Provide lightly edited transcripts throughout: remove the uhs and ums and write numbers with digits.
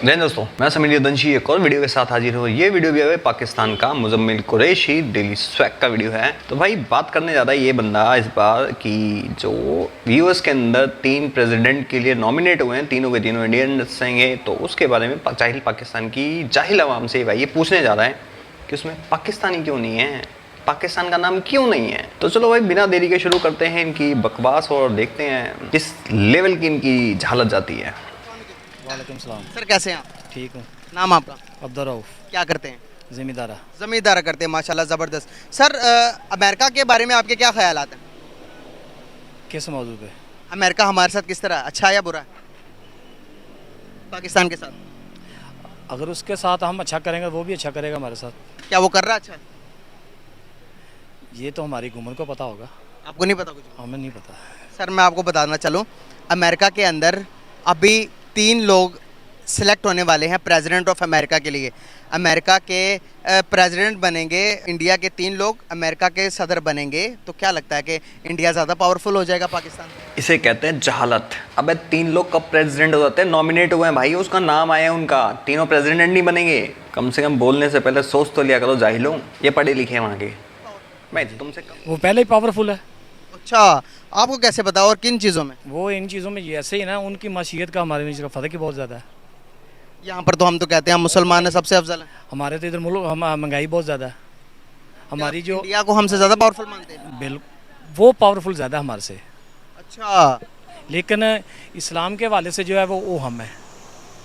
जय दोस्तों, मैं समीर दंशी एक और वीडियो के साथ हाजिर हूँ। ये वीडियो भी है पाकिस्तान का मुजम्मिल कुरैशी डेली स्वैग का वीडियो है। तो भाई बात करने ज़्यादा ये बंदा इस बार कि जो यूएस के अंदर 3 प्रेसिडेंट के लिए नॉमिनेट हुए हैं, तीनों के तीनों इंडियन रहेंगे, तो उसके बारे में जाहिल पाकिस्तान की जाहिल आवाम से भाई ये पूछने जा रहा है कि उसमें पाकिस्तानी क्यों नहीं है, पाकिस्तान का नाम क्यों नहीं है। तो चलो भाई बिना देरी के शुरू करते हैं इनकी बकवास और देखते हैं किस लेवल की इनकी झालत जाती है। वालेकुम सलाम। सर कैसे हैं आप? ठीक हूँ। नाम आपका? अब्दुल रऊफ। क्या करते हैं? ज़मींदारा। ज़मींदारा करते हैं, माशाल्लाह ज़बरदस्त। सर अमेरिका के बारे में आपके क्या ख्यालात हैं? किस मौजू पे? अमेरिका हमारे साथ किस तरह, अच्छा है या बुरा है पाकिस्तान के साथ? अगर उसके साथ हम अच्छा करेंगे वो भी अच्छा करेगा हमारे साथ। क्या वो कर रहा है अच्छा? ये तो हमारी हुकूमत को पता होगा, आपको नहीं पता कुछ? हमें नहीं पता। सर मैं आपको बताना चलूँ, अमेरिका के अंदर अभी 3 लोग सिलेक्ट होने वाले हैं प्रेसिडेंट ऑफ अमेरिका के लिए। अमेरिका के प्रेसिडेंट बनेंगे इंडिया के 3 लोग, अमेरिका के सदर बनेंगे। तो क्या लगता है कि इंडिया ज़्यादा पावरफुल हो जाएगा पाकिस्तान? इसे कहते हैं जहालत। अबे 3 लोग कब प्रेसिडेंट हो जाते हैं? नॉमिनेट हुए हैं भाई, उसका नाम आया है उनका, तीनों प्रेसिडेंट नहीं बनेंगे। कम से कम बोलने से पहले सोच तो लिया करो जाहिलों, ये पढ़े लिखे हैं वहाँ के। मैं तुमसे वो पहले ही पावरफुल है। अच्छा, आपको कैसे पता और किन चीज़ों में? वो इन चीज़ों में ऐसे ही ना, उनकी मशीयत का हमारे में फ़र्क ही बहुत ज़्यादा है। यहाँ पर तो हम तो कहते हैं हम मुसलमान हैं, सबसे अफजल हैं। हमारे तो इधर मुल्क हम महंगाई बहुत ज़्यादा है। हमारी जो इंडिया को हमसे ज़्यादा पावरफुल मानते हैं? बिल वो पावरफुल ज़्यादा हमारे से, अच्छा, लेकिन इस्लाम के हवाले से जो है वो हम है।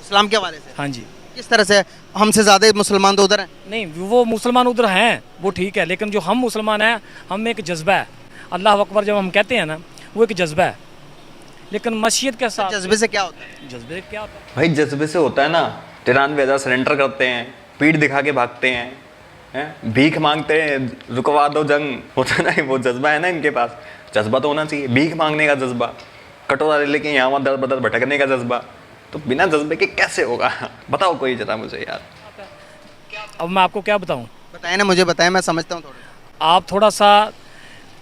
इस्लाम के हवाले से हाँ जी। किस तरह से? हमसे ज़्यादा मुसलमान तो उधर हैं। नहीं, वो मुसलमान उधर हैं वो ठीक है, लेकिन जो हम मुसलमान हैं, हम में एक जज्बा है। अल्लाह अकबर जब हम कहते हैं ना, वो एक जज्बा है, लेकिन मशीयत के साथ। जज्बे से क्या होता है? जज्बे क्या होता है? भाई जज्बे से होता है ना, 93,000 सरेंडर करते हैं, पीठ दिखा के भागते हैं, भीख मांगते हैं, रुकवा दो जंग, होता ना, वो जज्बा है ना इनके पास। जज्बा तो होना चाहिए, भीख मांगने का जज्बा, कटोरा लेके यहाँ वहाँ दर बदर भटकने का जज्बा। तो बिना जज्बे के कैसे होगा? बताओ कोई जरा मुझे यार। अब मैं आपको क्या बताऊं? बताएं ना, मुझे बताएं, मैं समझता हूँ थोड़ा। आप थोड़ा सा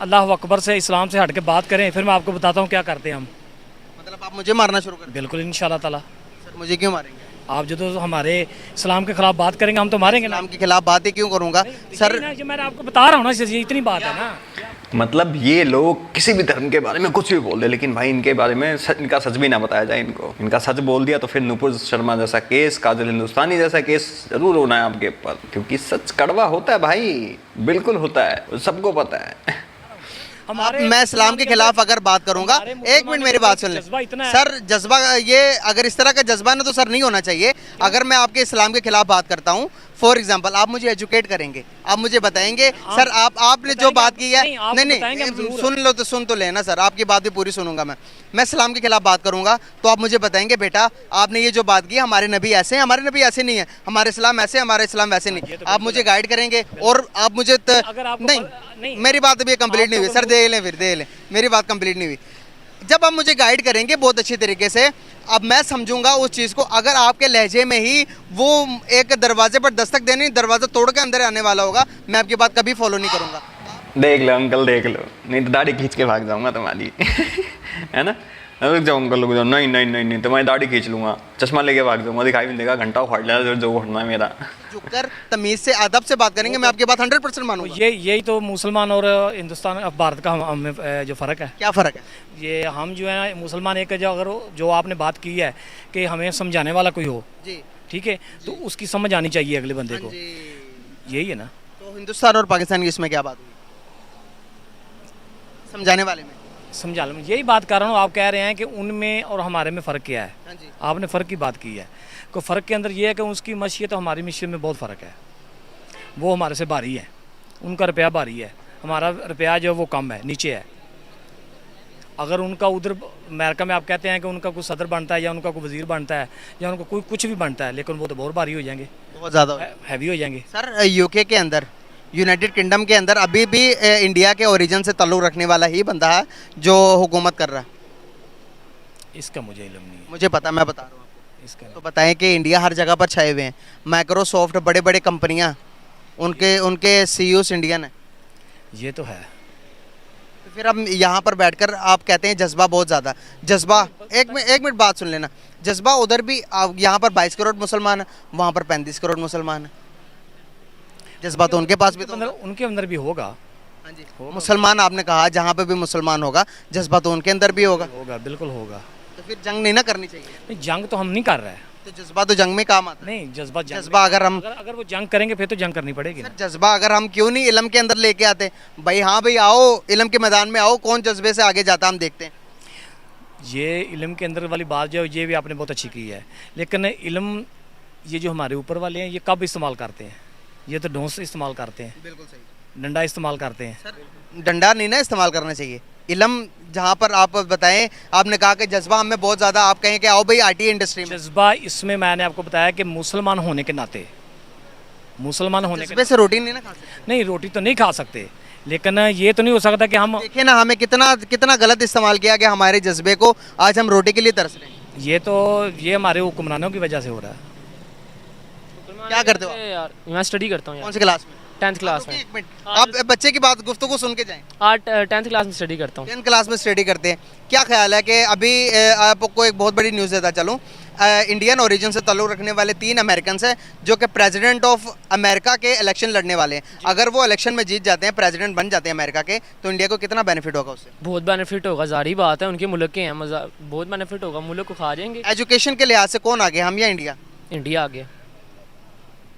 अल्लाह अकबर से, इस्लाम से हट के बात करें, फिर मैं आपको बताता हूँ क्या करते हैं हम। मतलब आप मुझे मारना शुरू कर दें? बिल्कुल इंशाल्लाह ताला। सर मुझे क्यों मारेंगे? आप जो तो हमारे इस्लाम के खिलाफ बात करेंगे, हम तो मारेंगे ना। इस्लाम के खिलाफ बात ही क्यों करूँगा सर? जो मैंने आपको बता रहा हूँ ना, ये इतनी बात है ना। मतलब ये लोग किसी भी धर्म के बारे में कुछ भी बोल दे, लेकिन भाई इनके बारे में इनका सच भी ना बताया जाए इनको। इनका सच बोल दिया तो फिर नुपुर शर्मा जैसा केस, काजल हिंदुस्तानी जैसा केस जरूर होना है आपके ऊपर, क्योंकि सच कड़वा होता है भाई, बिल्कुल होता है, सबको पता है। मैं इस्लाम के खिलाफ अगर बात करूंगा, एक मिनट मेरी बात सुन लें सर। जज्बा ये अगर इस तरह का जज्बा है ना, तो सर नहीं होना चाहिए। अगर मैं आपके इस्लाम के खिलाफ बात करता हूँ, फॉर एग्जाम्पल आप मुझे एजुकेट करेंगे, आप मुझे बताएंगे सर आपने जो बात की है, नहीं सुन लो तो सुन तो लेना सर, आपकी बात भी पूरी सुनूंगा मैं इस्लाम के खिलाफ बात करूंगा तो आप मुझे बताएंगे बेटा आपने ये जो बात की, हमारे नबी ऐसे हैं, हमारे नबी ऐसे नहीं है, हमारे इस्लाम ऐसे, हमारे इस्लाम वैसे नहीं। आप मुझे गाइड करेंगे और आप मुझे नहीं, मेरी बात अभी कंप्लीट नहीं हुई सर, दे लें, मेरी बात कंप्लीट नहीं हुई। जब आप मुझे गाइड करेंगे बहुत अच्छी तरीके से, अब मैं समझूंगा उस चीज़ को। अगर आपके लहजे में ही वो एक दरवाजे पर दस्तक देने, दरवाजा तोड़ के अंदर आने वाला होगा, मैं आपकी बात कभी फॉलो नहीं करूंगा। देख लो अंकल, देख लो, नहीं तो दाढ़ी खींच के भाग जाऊंगा तुम्हारी। है ना? रुक जाओ अंकल, रुक जाओ, नहीं नहीं नहीं नहीं, तुम्हारी दाढ़ी खींच लूंगा, चश्मा लेके भाग जाऊंगा, दिखाई नहीं देगा, घंटा उखाड़ लिया जो उठना है मेरा। झुककर तमीज से अदब से बात करेंगे, मैं आपकी बात 100% मानूंगा। यही तो मुसलमान और हिंदुस्तान भारत का हम जो फ़र्क है। क्या फ़र्क है? ये हम जो है मुसलमान, एक जो आपने बात की है कि हमें समझाने वाला कोई हो जी, ठीक है, तो उसकी समझ आनी चाहिए अगले बंदे को, यही है ना। तो हिंदुस्तान और पाकिस्तान की इसमें क्या बात हुई समझाने वाले में? समझा लो, यही बात कर रहा हूँ। आप कह रहे हैं कि उनमें और हमारे में फ़र्क क्या है। हाँ जी। आपने फ़र्क की बात की है, को फ़र्क के अंदर ये है कि उसकी मशीयत और हमारी मशीयत में बहुत फ़र्क है। वो हमारे से भारी है, उनका रुपया भारी है, हमारा रुपया जो है वो कम है, नीचे है। अगर उनका उधर अमेरिका में आप कहते हैं कि उनका कोई सदर बनता है या उनका कोई वज़ीर बनता है या उनका कोई कुछ भी बनता है, लेकिन वो तो बहुत भारी हो जाएंगे, बहुत ज़्यादा हैवी हो जाएंगे। सर यूके के अंदर, यूनाइटेड किंगडम के अंदर अभी भी इंडिया के ओरिजिन से ताल्लुक़ रखने वाला ही बंदा है जो हुकूमत कर रहा है। इसका मुझे इल्म नहीं है। मुझे पता, मैं बता रहा हूँ आपको। इसका तो बताएं कि इंडिया हर जगह पर छाए हुए हैं, माइक्रोसॉफ्ट, बड़े बड़े कंपनियाँ, उनके सीईओ इंडियन है। ये तो है। फिर हम यहाँ पर बैठकर आप कहते हैं जज्बा बहुत ज़्यादा, जज्बा एक मिनट बात सुन लेना, जज्बा उधर भी यहाँ पर 22 करोड़ मुसलमान है, वहाँ पर 35 करोड़ मुसलमान है, जज्बा तो उनके पास भी तो उनके अंदर भी होगा। हाँ जी, मुसलमान आपने कहा जहाँ पे भी मुसलमान होगा जज्बा तो उनके अंदर भी होगा। होगा, बिल्कुल होगा। तो फिर जंग नहीं ना करनी चाहिए। नहीं, जंग तो हम नहीं कर रहे हैं। तो जज्बा तो जंग में काम आता है। नहीं, जज्बा अगर हम अगर वो जंग करेंगे फिर तो जंग करनी पड़ेगी ना। जज्बा अगर हम क्यों नहीं इल्म के अंदर लेके आते, भाई हाँ भाई आओ इल्म के मैदान में आओ, कौन जज्बे से आगे जाता हम देखते हैं। ये इल्म के अंदर वाली बात जो है ये भी आपने बहुत अच्छी की है, लेकिन इल्म ये जो हमारे ऊपर वाले हैं ये कब इस्तेमाल करते हैं? ये तो ढोंस से इस्तेमाल करते हैं, बिल्कुल सही, डंडा इस्तेमाल करते हैं। डंडा नहीं ना इस्तेमाल करना चाहिए। इल्म जहाँ पर आप बताएं, आपने कहा कि जज्बा हमें बहुत ज़्यादा, आप कहें कि आओ भाई आईटी इंडस्ट्री में। जज्बा इसमें मैंने आपको बताया कि मुसलमान होने के नाते, मुसलमान होने के जज्बे से रोटी नहीं ना खा सकते। नहीं, रोटी तो नहीं खा सकते, लेकिन ये तो नहीं हो सकता कि हम देखिए ना हमें कितना कितना गलत इस्तेमाल किया गया हमारे जज्बे को, आज हम रोटी के लिए तरस रहे हैं। ये हमारे हुक्मरानों की वजह से हो रहा है। क्या करते हो आप? यार मैं स्टडी करता हूँ कौन यार, सी क्लास में? 10th क्लास में। एक मिनट, आप बच्चे की बात गुफ्तगू सुन के जाएं। 10th क्लास में स्टडी करता हूँ। 10th क्लास में स्टडी करते हैं, क्या ख्याल है कि अभी आपको एक बहुत बड़ी न्यूज़ देता चलूँ, इंडियन ओरिजिन से ताल्लुक़ रखने वाले 3 अमेरिकन हैं जो कि प्रेसिडेंट ऑफ अमेरिका के इलेक्शन लड़ने वाले हैं। अगर वो इलेक्शन में जीत जाते हैं, प्रेसिडेंट बन जाते हैं अमेरिका के, तो इंडिया को कितना बेनिफिट होगा उससे? बहुत बेनिफिट होगा, जारी बात है, उनके मुल्क के हैं, मजा बहुत बेनिफिट होगा, मुल्क को खा जाएंगे। एजुकेशन के लिहाज से कौन आगे, हम या इंडिया? इंडिया आगे,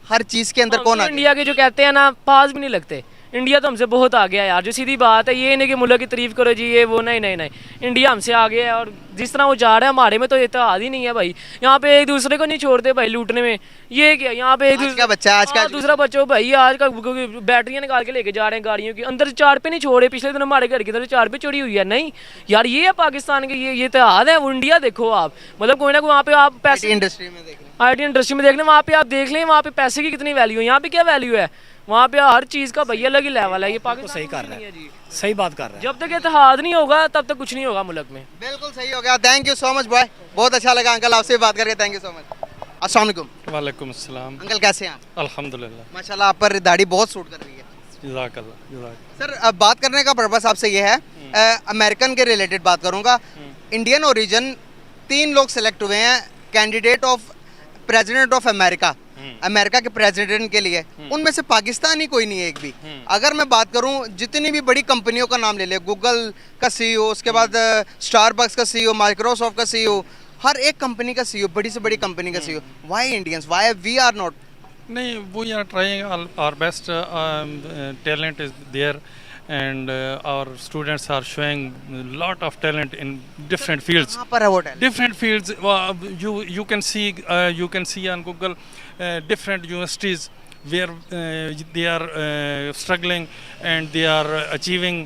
हर चीज़ के अंदर कौन आगे? इंडिया के जो कहते हैं ना पास भी नहीं लगते, इंडिया तो हमसे बहुत आगे है यार, जो सीधी बात है। ये नहीं कि मुल्क की तारीफ करो जी ये वो, नहीं नहीं नहीं, इंडिया हमसे आगे है। और जिस तरह वो जा रहा है हमारे में तो इत्तेहाद ही नहीं है भाई, यहाँ पे एक दूसरे को नहीं छोड़ते भाई लूटने में। ये क्या यहाँ पे एक आज का बच्चा, आज का दूसरा बच्चा भाई आज का बैटरियाँ निकाल के लेके जा रहे हैं गाड़ियों की, अंदर 4 पे नहीं छोड़े। पिछले दिन हमारे घर की तरफ 4 पे चोरी हुई है। नहीं यार, ये है पाकिस्तान के, ये इत्तेहाद है। वो इंडिया देखो आप, मतलब कोई ना कोई वहाँ पे आप पैसे इंडस्ट्री में देख लें, आईटी इंडस्ट्री में देख लें, वहाँ पे आप देख लें वहाँ पे पैसे की कितनी वैल्यू है, यहाँ पे क्या वैल्यू है? वहाँ पे हर चीज़ का भैया अलग ही लेवल है। ये पाकिस्तान सही कर रहा नहीं है जी, सही बात कर रहा है। जब तक इत्तेहाद नहीं होगा तब तक कुछ नहीं होगा मुल्क में। बिल्कुल सही हो गया। Thank you so much boy, बहुत अच्छा लगा अंकल आपसे बात करके, थैंक यू सो मच। अस्सलाम वालेकुम। वालेकुम अस्सलाम। अंकल कैसे हैं आप? अल्हम्दुलिल्लाह। माशाल्लाह आप पर दाढ़ी बहुत सूट कर रही है। जज़ाकल्लाह जज़ाक। सर अब बात करने का पर्पस आपसे ये है, अमेरिकन के रिलेटेड बात करूंगा। इंडियन ओरिजिन 3 लोग सेलेक्ट हुए हैं candidate of president of America, America के प्रेसिडेंट के लिए, उनमें से पाकिस्तानी कोई नहीं है एक भी। अगर मैं बात करूं जितनी भी बड़ी कंपनियों का नाम ले ले, गूगल का सीईओ, उसके बाद स्टारबक्स का सीईओ, माइक्रोसॉफ्ट का सीईओ, हर एक कंपनी का सीईओ, बड़ी से बड़ी कंपनी का CEO, why Indians, why we are not? नहीं, we are trying our best, talent is there and our students are showing lot of talent in different fields. कहाँ पर है वो talent? Different fields. You can see on Google different universities where they are struggling and they are achieving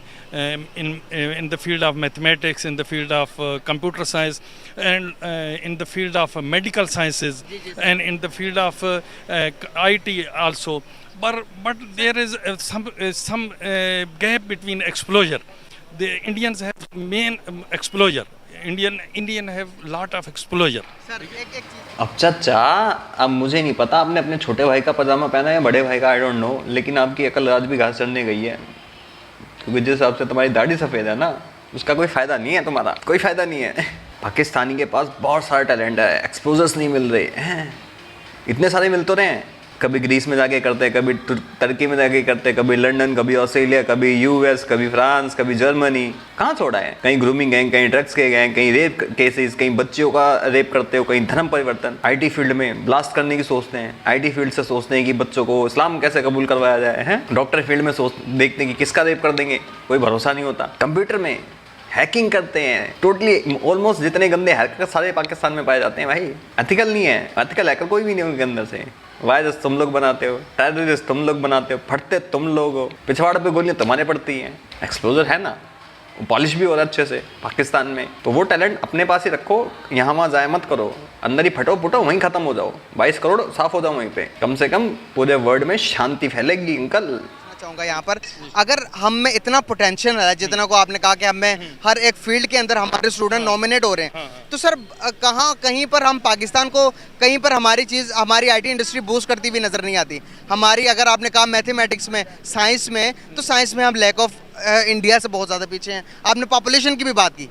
in the field of mathematics, in the field of computer science, and in the field of medical sciences, and in the field of IT also. But there is some gap between exposure. The Indians have main exposure. Indian have lot of exposure. Sir एक चीज, अब चाचा, अब मुझे नहीं पता आपने अपने छोटे भाई का पजामा पहना है या बड़े भाई का, आई डोंट नो, लेकिन आपकी अकल आज भी घास चढ़ने गई है, क्योंकि जिस हिसाब से तुम्हारी दाढ़ी सफ़ेद है ना, उसका कोई फ़ायदा नहीं है, तुम्हारा कोई फ़ायदा नहीं है। पाकिस्तानी के पास बहुत सारा टैलेंट है, एक्सपोजर्स नहीं मिल रहे हैं, इतने सारे मिल तो रहे हैं। कभी ग्रीस में जाके करते, कभी तुर्की में जाके करते, कभी लंदन, कभी ऑस्ट्रेलिया, कभी यूएस, कभी फ्रांस, कभी जर्मनी। कहाँ छोड़ा है? कहीं ग्रूमिंग गैंग, कहीं ड्रग्स के गैंग, कहीं रेप केसेस, कहीं बच्चियों का रेप करते हो, कहीं धर्म परिवर्तन। आईटी फील्ड में ब्लास्ट करने की सोचते हैं, आईटी फील्ड से सोचते हैं कि बच्चों को इस्लाम कैसे कबूल करवाया जाए हैं। डॉक्टर फील्ड में देखते हैं कि किसका रेप कर देंगे, कोई भरोसा नहीं होता। कंप्यूटर में हैकिंग करते हैं, टोटली ऑलमोस्ट जितने गंदे हैकर सारे पाकिस्तान में पाए जाते हैं भाई। एथिकल नहीं है, एथिकल हैकर कोई भी नहीं उनके अंदर से। वायरस तुम लोग बनाते हो, टेररिस्ट तुम लोग बनाते हो, फटते तुम लोग हो, पिछवाड़ पे गोलियां तुम्हारे पड़ती हैं। एक्सप्लोजर है ना, पॉलिश भी हो रहा है अच्छे से पाकिस्तान में, तो वो टैलेंट अपने पास ही रखो, यहाँ वहाँ जाए मत करो, अंदर ही फटो फुटो, वहीं खत्म हो जाओ, 22 करोड़ साफ हो जाओ वहीं पे, कम से कम पूरे वर्ल्ड में शांति फैलेगी। अंकल चाहूँगा यहाँ पर, अगर हम में इतना पोटेंशियल है, जितना को आपने कहा कि हम में हर एक फील्ड के अंदर हमारे स्टूडेंट नॉमिनेट हो रहे हैं, तो सर कहाँ कहीं पर हम पाकिस्तान को, कहीं पर हमारी चीज़, हमारी आईटी इंडस्ट्री बूस्ट करती हुई नज़र नहीं आती। हमारी, अगर आपने कहा मैथमेटिक्स में, साइंस में, तो साइंस में हम लैक ऑफ इंडिया से बहुत ज़्यादा पीछे हैं। आपने पॉपुलेशन की भी बात की,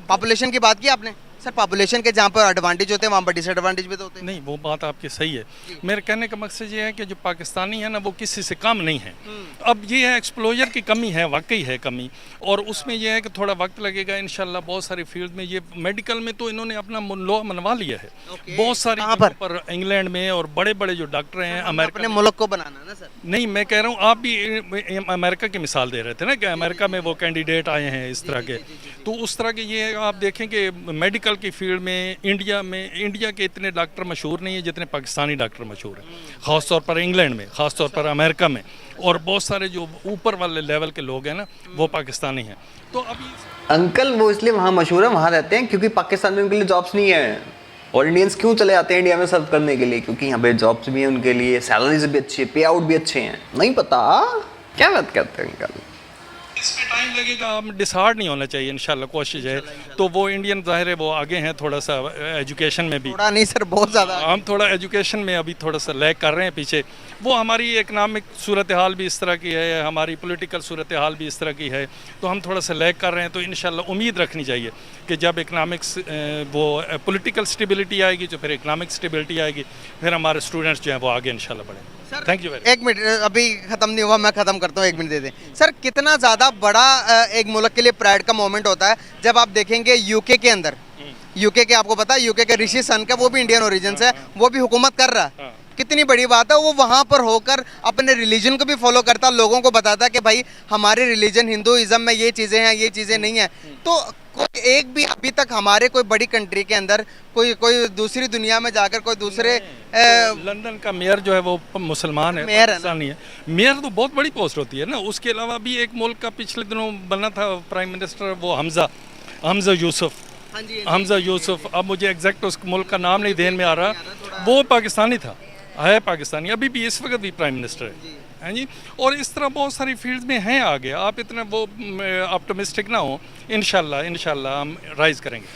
पॉपुलेशन की बात की आपने। सर पॉपुलेशन के जहाँ पर एडवांटेज होते हैं वहाँ पर डिसएडवांटेज भी तो होते हैं। नहीं, वो बात आपकी सही है। मेरे कहने का मकसद ये है कि जो पाकिस्तानी है ना, वो किसी से कम नहीं है। अब ये है एक्सप्लोजर की कमी है, वाकई है कमी, और उसमें यह है कि थोड़ा वक्त लगेगा इंशाल्लाह। बहुत सारी फील्ड में, ये मेडिकल में तो इन्होंने अपना लॉ मनवा लिया है बहुत सारी जगहों पर, इंग्लैंड में, और बड़े बड़े जो डॉक्टर हैं अमेरिका अपने मुल्क को बनाना ना सर। नहीं, मैं कह रहा हूँ, आप भी अमेरिका की मिसाल दे रहे थे ना कि अमेरिका में वो कैंडिडेट आए हैं इस तरह के, तो उस तरह के ये आप देखें कि मेडिकल की फील्ड में इंडिया के इतने डॉक्टर मशहूर नहीं है जितने पाकिस्तानी डॉक्टर मशहूर हैं, ख़ास तौर पर इंग्लैंड में, ख़ास तौर पर अमेरिका में, और बहुत सारे जो ऊपर वाले लेवल के लोग हैं ना, वो पाकिस्तानी हैं। तो अभी अंकल वो इसलिए वहाँ मशहूर है, वहाँ रहते हैं क्योंकि पाकिस्तान में उनके लिए जॉब्स नहीं है। और इंडियंस क्यों चले आते हैं इंडिया में सर्व करने के लिए? क्योंकि यहाँ पे जॉब्स भी हैं उनके लिए, सैलरीज भी अच्छी है, पे आउट भी अच्छे हैं। नहीं पता क्या बात करते हैं अंकल? इसमें टाइम लगेगा, हम डिसहार्ड नहीं होना चाहिए। इंशाल्लाह कोशिश है। तो वो इंडियन ज़ाहिर है वो आगे हैं थोड़ा सा एजुकेशन में भी, थोड़ा नहीं सर, बहुत ज़्यादा। हम थोड़ा एजुकेशन में अभी थोड़ा सा लैग कर रहे हैं पीछे। वो हमारी इकनॉमिक सूरत हाल भी इस तरह की है, हमारी पॉलिटिकल सूरत हाल भी इस तरह की है, तो हम थोड़ा सा लैग कर रहे हैं। तो इंशाल्लाह उम्मीद रखनी चाहिए कि जब इकनॉमिक्स वो पॉलिटिकल स्टेबिलिटी आएगी तो फिर इकनॉमिक स्टेबिलिटी आएगी, फिर हमारे स्टूडेंट्स जो हैं वो आगे इंशाल्लाह बढ़ेंगे। Thank you very. एक मिनट, अभी ख़त्म नहीं हुआ, मैं ख़त्म करता हूँ, 1 मिनट दे दें सर। कितना ज़्यादा बड़ा एक मुल्क के लिए प्राइड का मोमेंट होता है जब आप देखेंगे यूके के अंदर, यूके के, आपको पता है यूके के ऋषि सनक है, वो भी इंडियन ओरिजिन से है, वो भी हुकूमत कर रहा है। कितनी बड़ी बात है। वो वहाँ पर होकर अपने रिलीजन को भी फॉलो करता, लोगों को बताता कि भाई हमारे रिलीजन हिंदुइज्म में ये चीज़ें हैं, ये चीज़ें नहीं हैं। तो कोई एक भी अभी तक हमारे कोई बड़ी कंट्री के अंदर कोई दूसरी दुनिया में जाकर कोई दूसरे लंदन का मेयर जो है वो मुसलमान है, पाकिस्तानी है। मेयर तो बहुत बड़ी पोस्ट होती है ना। उसके अलावा भी एक मुल्क का पिछले दिनों बना था प्राइम मिनिस्टर, वो हमजा यूसुफ। अब मुझे एग्जैक्ट उस मुल्क का नाम नहीं ध्यान में आ रहा, वो पाकिस्तानी था, है पाकिस्तानी, अभी भी इस वक्त भी प्राइम मिनिस्टर है जी। और इस तरह बहुत सारी फील्ड्स में हैं आगे। आप इतना वो ऑप्टिमिस्टिक ना हो, इंशाल्लाह हम राइज करेंगे।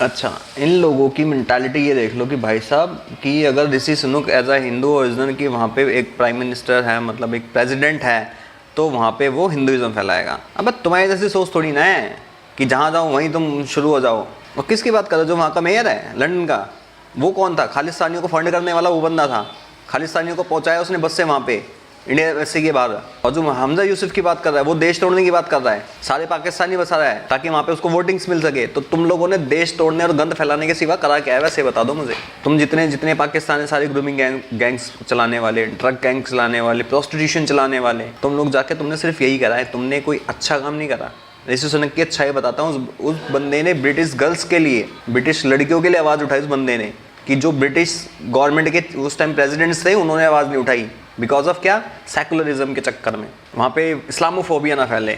अच्छा, इन लोगों की मेंटालिटी ये देख लो कि भाई साहब कि अगर Rishi Sunak as a Hindu original की वहाँ पे एक प्राइम मिनिस्टर है, मतलब एक प्रेसिडेंट है, तो वहाँ पे वो हिंदुइज्म फैलाएगा। अब तुम्हारी जैसी सोच थोड़ी ना है कि जहाँ जाओ वहीं तुम शुरू हो जाओ। और किसकी बात कर रहे हो? जो वहाँ का मेयर है लंदन का, वो कौन था? खालिस्तानियों को फंड करने वाला वो बंदा था, खालिस्तानियों को पहुँचाया उसने बस से वहाँ पे इंडिया वैसे के बाद। और जो हमजा यूसुफ की बात कर रहा है वो देश तोड़ने की बात कर रहा है, सारे पाकिस्तानी बसा रहा है ताकि वहाँ पे उसको वोटिंग्स मिल सके। तो तुम लोगों ने देश तोड़ने और गंद फैलाने के सिवा करा क्या है वैसे बता दो मुझे। तुम जितने पाकिस्तानी सारे ग्रूमिंग गैंग्स चलाने वाले, ड्रग गैंग चलाने वाले, प्रोस्टिट्यूशन चलाने वाले, तुम लोग जाके तुमने सिर्फ यही करा है, तुमने कोई अच्छा काम नहीं करा। ऋषि सुनक की अच्छाई बताता हूँ, उस बंदे ने ब्रिटिश गर्ल्स के लिए, ब्रिटिश लड़कियों के लिए आवाज़ उठाई उस बंदे ने, कि जो ब्रिटिश गवर्नमेंट के उस टाइम प्रेसिडेंट्स थे उन्होंने आवाज़ नहीं उठाई। बिकॉज ऑफ क्या? सेकुलरिज्म के चक्कर में, वहाँ पे इस्लामोफोबिया ना फैले,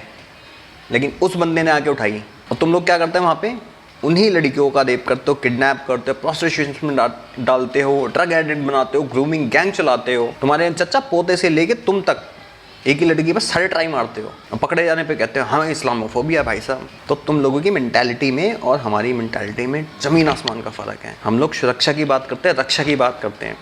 लेकिन उस बंदे ने आके उठाई। और तुम लोग क्या करते हैं वहाँ पे? उन्हीं लड़कियों का रेप करते हो, किडनैप करते हो, प्रोस्टिट्यूशन में डालते हो, ड्रग एडिक्ट बनाते हो, ग्रूमिंग गैंग चलाते हो। तुम्हारे चचा पोते से लेके तुम तक एक ही लड़की पर सारे ट्राई मारते हो, और पकड़े जाने पे कहते हो हाँ इस्लामोफोबिया। भाई साहब, तो तुम लोगों की मेंटालिटी में और हमारी मेंटालिटी में ज़मीन आसमान का फ़र्क है। हम लोग सुरक्षा की बात करते हैं, रक्षा की बात करते हैं,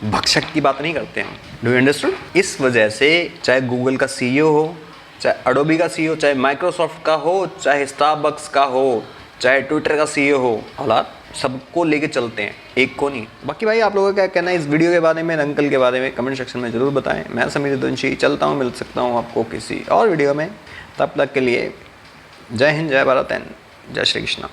भक्षक की बात नहीं करते हैं। Do you understand? इस वजह से चाहे गूगल का CEO हो, चाहे अडोबी का CEO, चाहे माइक्रोसॉफ्ट का हो, चाहे स्टारबक्स का हो, चाहे ट्विटर का CEO हो, औलाद सबको लेके चलते हैं, एक को नहीं। बाकी भाई आप लोगों का क्या कहना है इस वीडियो के बारे में, अंकल के बारे में, कमेंट सेक्शन में ज़रूर बताएं। मैं समीर दुंशी चलता हूँ, मिल सकता हूँ आपको किसी और वीडियो में। तब तक के लिए जय हिंद, जय भारत एंड जय श्री कृष्णा।